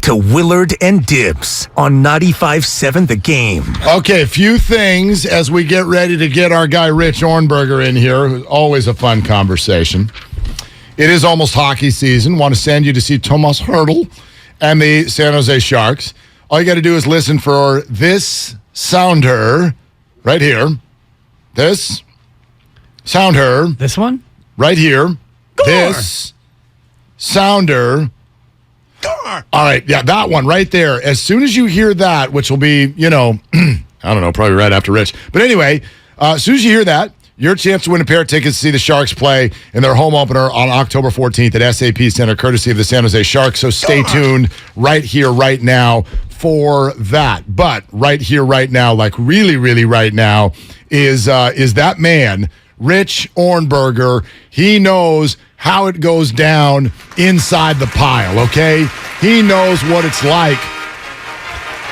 to Willard and Dibs on 95.7 The Game. Okay, a few things as we get ready to get our guy Rich Ohrnberger in here. Always a fun conversation. It is almost hockey season. Want to send you to see Tomas Hertl and the San Jose Sharks. All you got to do is listen for this sounder right here. This sounder. This one? Right here. Gore. This sounder. Gore. All right, yeah, that one right there. As soon as you hear that, which will be, I don't know, probably right after Rich. But anyway, as soon as you hear that, your chance to win a pair of tickets to see the Sharks play in their home opener on October 14th at SAP Center, courtesy of the San Jose Sharks. So stay tuned right here, right now for that. But right here, right now, like really, really right now, is that man, Rich Ohrnberger. He knows how it goes down inside the pile, okay? He knows what it's like.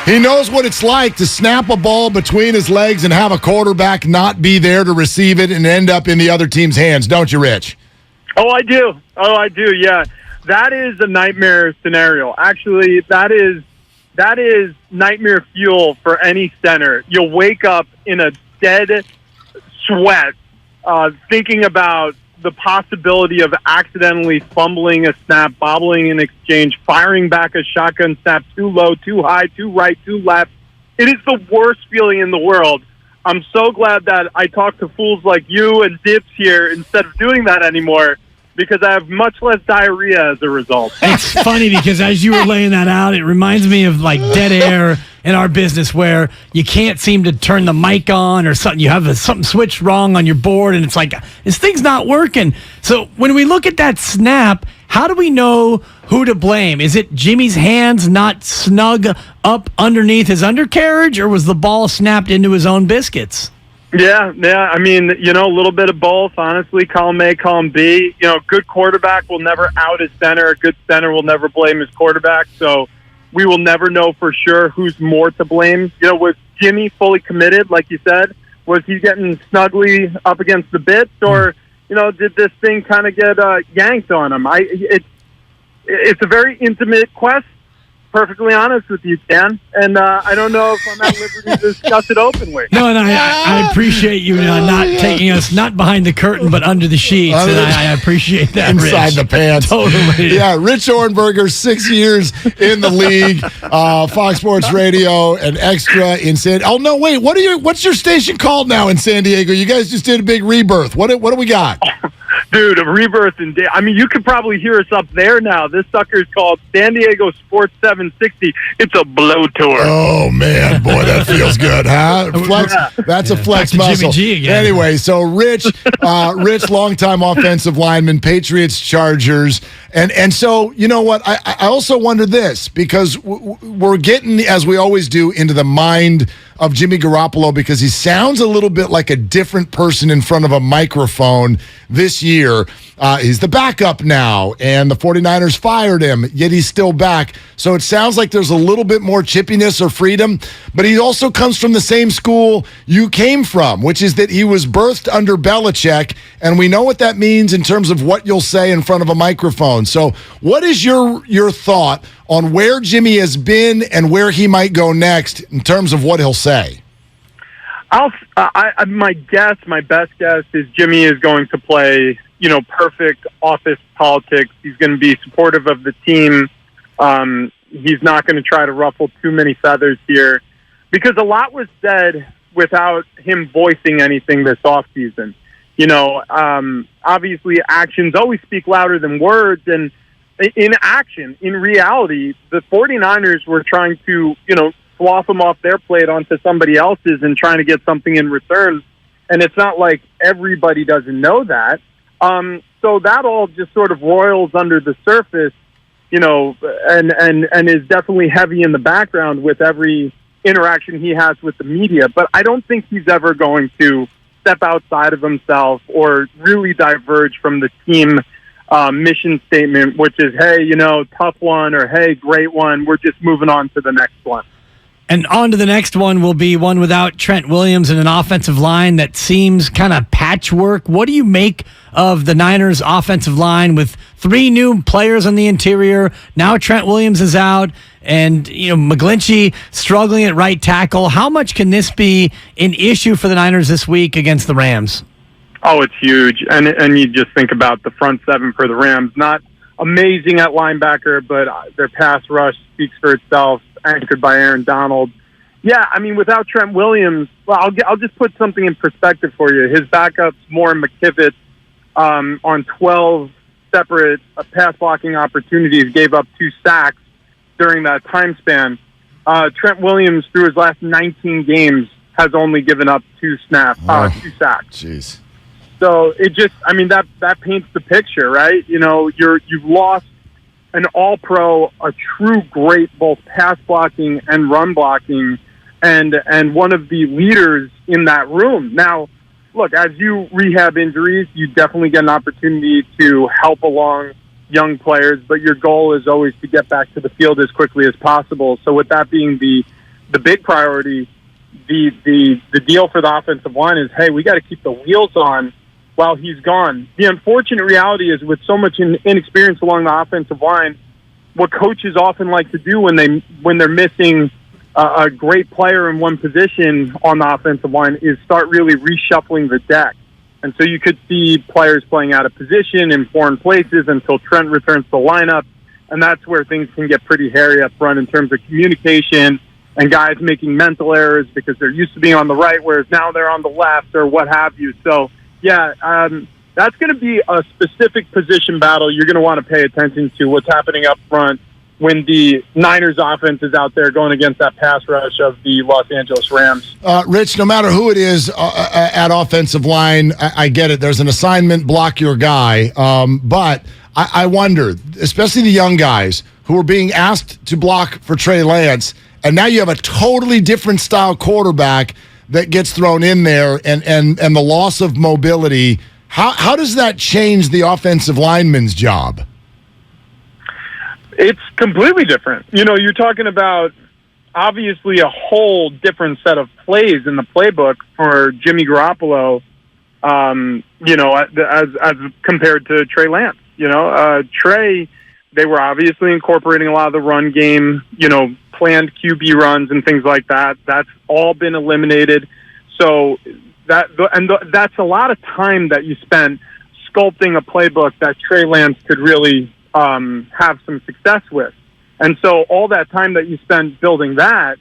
He knows what it's like to snap a ball between his legs and have a quarterback not be there to receive it and end up in the other team's hands, don't you, Rich? Oh, I do, yeah. That is a nightmare scenario. Actually, that is nightmare fuel for any center. You'll wake up in a dead sweat thinking about the possibility of accidentally fumbling a snap, bobbling an exchange, firing back a shotgun snap too low, too high, too right, too left. It is the worst feeling in the world. I'm so glad that I talk to fools like you and Dibs here instead of doing that anymore, because I have much less diarrhea as a result. It's funny because as you were laying that out, it reminds me of like dead air in our business where you can't seem to turn the mic on or something. You have something switched wrong on your board and it's like, this thing's not working. So when we look at that snap, how do we know who to blame? Is it Jimmy's hands not snug up underneath his undercarriage, or was the ball snapped into his own biscuits? Yeah. I mean, a little bit of both, honestly. Column A, column B. Good quarterback will never out his center. A good center will never blame his quarterback. So we will never know for sure who's more to blame. Was Jimmy fully committed, like you said? Was he getting snugly up against the bits, or did this thing kind of get yanked on him? It's a very intimate quest. Perfectly honest with you, Dan, and I don't know if I'm at liberty to discuss it openly. No, and I appreciate you not taking us not behind the curtain but under the sheets, and I appreciate that. Inside Rich. the pants, totally. Yeah, Rich Ohrnberger, 6 years in the league, Fox Sports Radio and Extra in San. Oh no, wait, what's your station called now in San Diego? You guys just did a big rebirth. What do we got? Dude, a rebirth in I mean, you could probably hear us up there now. This sucker's called San Diego Sports 760. It's a blow tour. Oh, man. Boy, that feels good, huh? Flex, that's a flex muscle. Jimmy G again. Anyway, so Rich, longtime offensive lineman, Patriots, Chargers. And so, you know what? I also wonder this, because we're getting, as we always do, into the mind of Jimmy Garoppolo, because he sounds a little bit like a different person in front of a microphone this year. He's the backup now, and the 49ers fired him, yet he's still back. So it sounds like there's a little bit more chippiness or freedom, but he also comes from the same school you came from, which is that he was birthed under Belichick, and we know what that means in terms of what you'll say in front of a microphone. So what is your thought on where Jimmy has been and where he might go next in terms of what he'll say? My best guess is Jimmy is going to play, perfect office politics. He's going to be supportive of the team. He's not going to try to ruffle too many feathers here, because a lot was said without him voicing anything this offseason. Obviously actions always speak louder than words, and in reality, the 49ers were trying to, swath them off their plate onto somebody else's and trying to get something in return. And it's not like everybody doesn't know that. So that all just sort of roils under the surface, and is definitely heavy in the background with every interaction he has with the media. But I don't think he's ever going to step outside of himself or really diverge from the team mission statement, which is, hey, tough one, or hey, great one. We're just moving on to the next one. And on to the next one will be one without Trent Williams and an offensive line that seems kind of patchwork. What do you make of the Niners' offensive line with 3 new players on the interior? Now Trent Williams is out, and McGlinchey struggling at right tackle. How much can this be an issue for the Niners this week against the Rams? Oh, it's huge. And you just think about the front seven for the Rams. Not amazing at linebacker, but their pass rush speaks for itself, anchored by Aaron Donald. Yeah, I mean, without Trent Williams, well, I'll just put something in perspective for you. His backup's Moore McKivitz on 12 separate pass blocking opportunities, gave up 2 sacks during that time span. Trent Williams, through his last 19 games, has only given up 2 sacks. Jeez. So it just, I mean, that paints the picture, right? You've lost an all-pro, a true great both pass blocking and run blocking, and one of the leaders in that room. Now, look, as you rehab injuries, you definitely get an opportunity to help along young players, but your goal is always to get back to the field as quickly as possible. So with that being the big priority, the deal for the offensive line is, hey, we got to keep the wheels on while he's gone. The unfortunate reality is, with so much inexperience along the offensive line, what coaches often like to do when they're missing a great player in one position on the offensive line is start really reshuffling the deck. And so you could see players playing out of position in foreign places until Trent returns to the lineup, and that's where things can get pretty hairy up front in terms of communication and guys making mental errors because they're used to being on the right, whereas now they're on the left or what have you. So, yeah, that's going to be a specific position battle. You're going to want to pay attention to what's happening up front when the Niners offense is out there going against that pass rush of the Los Angeles Rams. Rich, no matter who it is at offensive line, I get it. There's an assignment, block your guy. But I wonder, especially the young guys who are being asked to block for Trey Lance, and now you have a totally different style quarterback that gets thrown in there, and the loss of mobility. How does that change the offensive lineman's job? It's completely different. You're talking about obviously a whole different set of plays in the playbook for Jimmy Garoppolo, as compared to Trey Lance. Trey, they were obviously incorporating a lot of the run game, planned QB runs and things like that. That's all been eliminated. So that's a lot of time that you spent sculpting a playbook that Trey Lance could really have some success with. And so all that time that you spend building that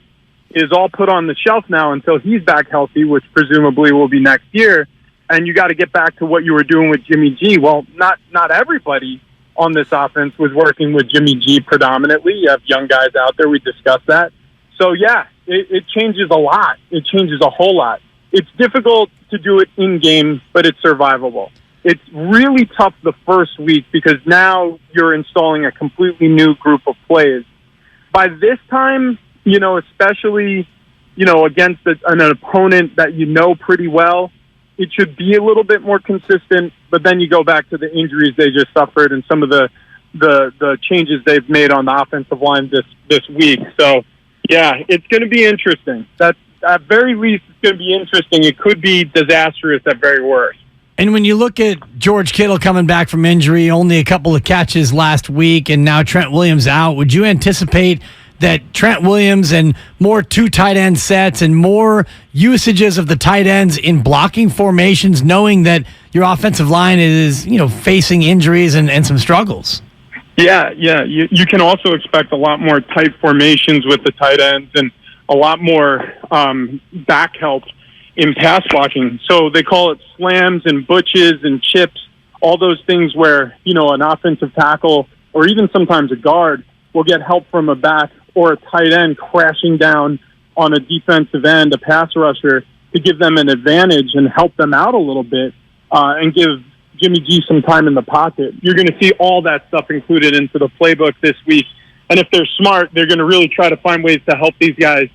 is all put on the shelf now until he's back healthy, which presumably will be next year. And you got to get back to what you were doing with Jimmy G. Well, not everybody on this offense was working with Jimmy G predominantly. You have young guys out there. We discussed that. So, yeah, it changes a lot. It changes a whole lot. It's difficult to do it in-game, but it's survivable. It's really tough the first week because now you're installing a completely new group of plays. By this time, especially, against an opponent that you know pretty well, it should be a little bit more consistent, but then you go back to the injuries they just suffered and some of the changes they've made on the offensive line this week. So, yeah, it's going to be interesting. That's, at very least, it's going to be interesting. It could be disastrous at very worst. And when you look at George Kittle coming back from injury, only a couple of catches last week, and now Trent Williams out, would you anticipate that Trent Williams and more 2 tight end sets and more usages of the tight ends in blocking formations, knowing that your offensive line is, facing injuries and some struggles? Yeah. You can also expect a lot more tight formations with the tight ends and a lot more back help in pass blocking. So they call it slams and butches and chips, all those things where, an offensive tackle or even sometimes a guard will get help from a back or a tight end crashing down on a defensive end, a pass rusher, to give them an advantage and help them out a little bit and give Jimmy G some time in the pocket. You're going to see all that stuff included into the playbook this week. And if they're smart, they're going to really try to find ways to help these guys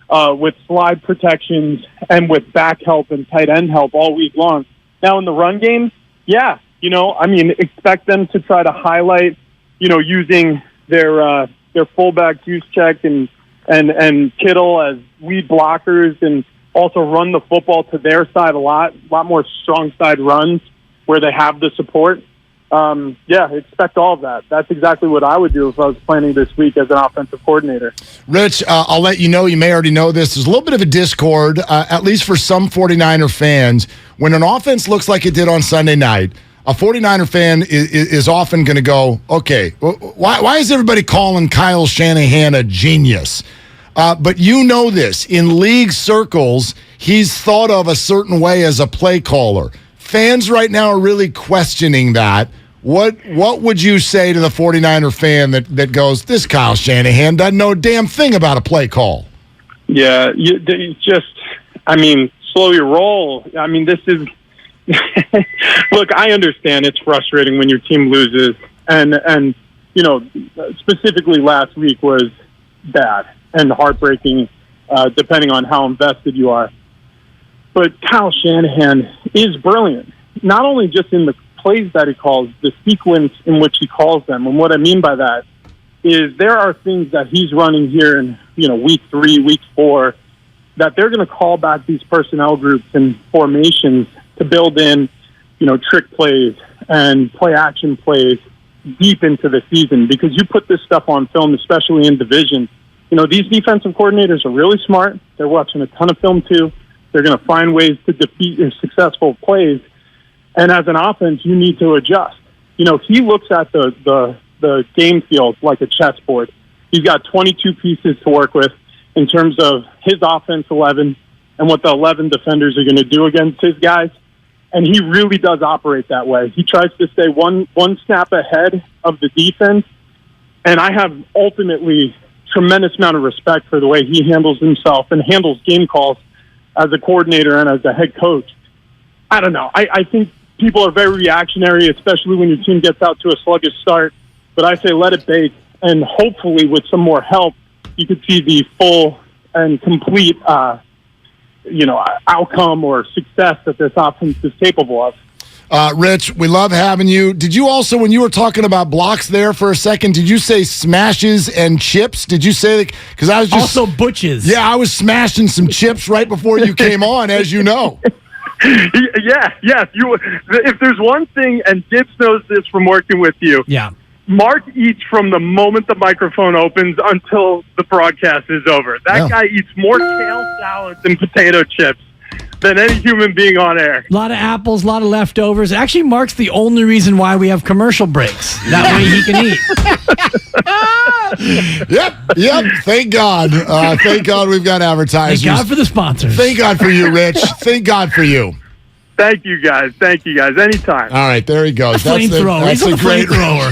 with slide protections and with back help and tight end help all week long. Now in the run game, yeah, expect them to try to highlight, using their fullback juice check and and Kittle as lead blockers, and also run the football to their side a lot more strong side runs where they have the support. Expect all of that. That's exactly what I would do if I was planning this week as an offensive coordinator. Rich, I'll let you know, you may already know this. There's a little bit of a discord, at least for some 49er fans. When an offense looks like it did on Sunday night, a 49er fan is often going to go, okay, why is everybody calling Kyle Shanahan a genius? But you know this. In league circles, he's thought of a certain way as a play caller. Fans right now are really questioning that. What would you say to the 49er fan that goes, this Kyle Shanahan doesn't know a damn thing about a play call? Yeah, slow your roll. This is – look, I understand it's frustrating when your team loses. And specifically last week was bad and heartbreaking, depending on how invested you are. But Kyle Shanahan is brilliant, not only just in the plays that he calls, the sequence in which he calls them. And what I mean by that is there are things that he's running here in, week 3, week 4, that they're going to call back these personnel groups and formations to build in, trick plays and play action plays deep into the season, because you put this stuff on film, especially in division. These defensive coordinators are really smart. They're watching a ton of film too. They're going to find ways to defeat your successful plays. And as an offense, you need to adjust. He looks at the game field like a chessboard. He's got 22 pieces to work with in terms of his offense 11 and what the 11 defenders are going to do against his guys. And he really does operate that way. He tries to stay one snap ahead of the defense. And I have ultimately tremendous amount of respect for the way he handles himself and handles game calls as a coordinator and as a head coach. I don't know. I think people are very reactionary, especially when your team gets out to a sluggish start. But I say let it bake, and hopefully with some more help, you could see the full and complete, outcome or success that this offense is capable of. Rich, we love having you. Did you also, when you were talking about blocks there for a second, did you say smashes and chips? Did you say that? Because I was just also butches. Yeah, I was smashing some chips right before you came on, as you know. Yes. If there's one thing, and Gibbs knows this from working with you. Yeah. Mark eats from the moment the microphone opens until the broadcast is over. That guy eats more kale salad than potato chips than any human being on air. A lot of apples, a lot of leftovers. Actually, Mark's the only reason why we have commercial breaks. That way he can eat. Yep. Thank God. Thank God we've got advertisers. Thank God for the sponsors. Thank God for you, Rich. Thank God for you. Thank you, guys. Anytime. All right, there he goes. Flamethrower. He's a flamethrower.